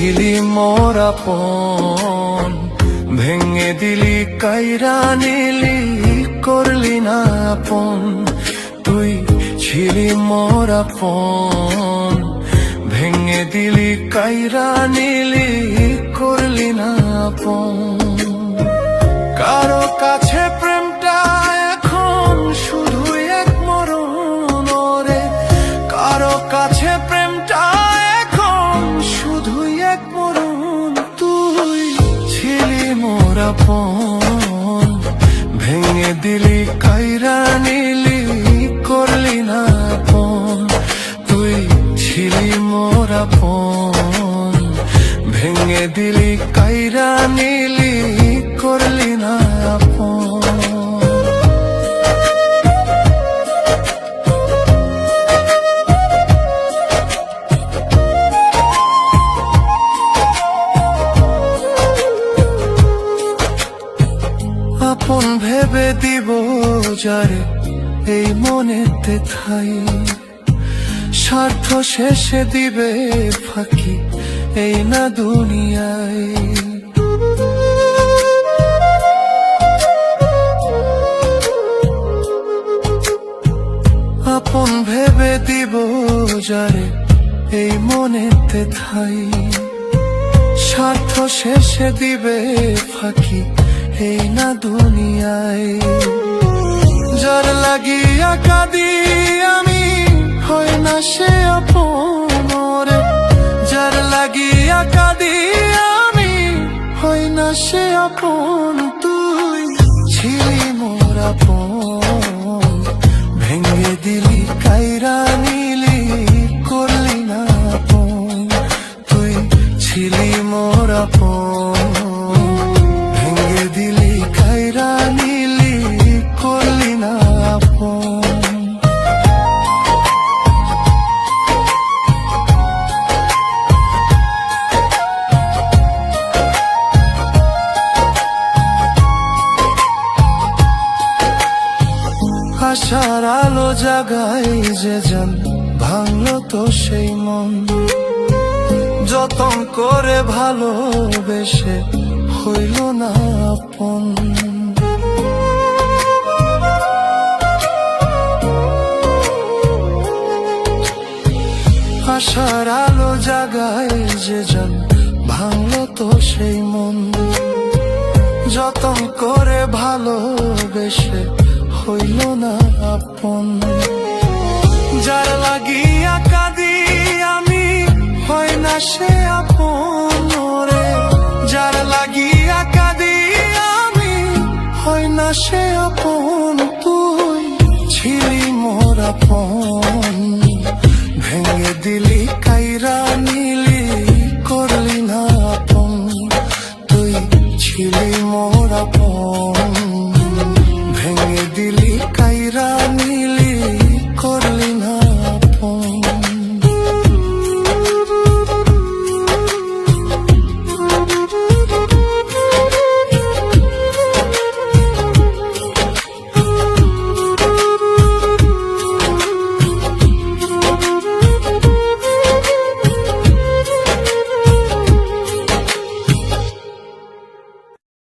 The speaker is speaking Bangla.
ছিলি মোর আপন, ভেঙে দিলি কাইরা নিলি, করলি না আপন। তুই ছিলি মোর আপন, ভেঙে দিলি কাইরা নিলি, করলি না আপন। কারো কাছে প্রেমটা এখন শুধুই এক মরণ রে, কারো কাছে প্রেমটা এখন শুধুই এক মরণ। তুই ছিলি মোর আপন, ভেঙে দিলি কাইরা নিলি, করলি না আপন। তুই ছিলি মোর আপন, ভেঙে দিলি কাইরা নিলি, করলি না আপন। আপন ভেবে দিব যারে এই মনেতে ঠাই, স্বার্থ শেষে দিবে ফাঁকি এই না দুনিয়ায়। আপন ভেবে দিব যারে এই মনেতে ঠাই, স্বার্থ শেষে দিবে ফাঁকি এই না দুনিয়ায়। যার লাগিয়া কাঁদি আমি হয় না সে আপন রে, যার লাগিয়া কাঁদি আমি হয় না সে আপন। তুই ছিলি মোর আপন, ভেঙে দিলি কাইরা নিলি, করলি না আপন। তুই ছিলি মোর আপন, ভেঙে দিলি কাইরা নিলি, করলি না আপন। আশার আলো জাগাই যে জান, ভাঙলো তো সেই মন। যতন করে ভালোবেসে হইল না আপন। আশার আলো জাগাই যে জান, ভাঙলো তো সেই মন। যতন করে ভালোবেসে হইল না আপন। যার লাগিয়া কাঁদি আমি হয় না সে আপন রে, যার লাগিয়া কাঁদি আমি হয় না সে আপন। তুই ছিলি মোর আপন, ভেঙে দিলি কাইরা নিলি,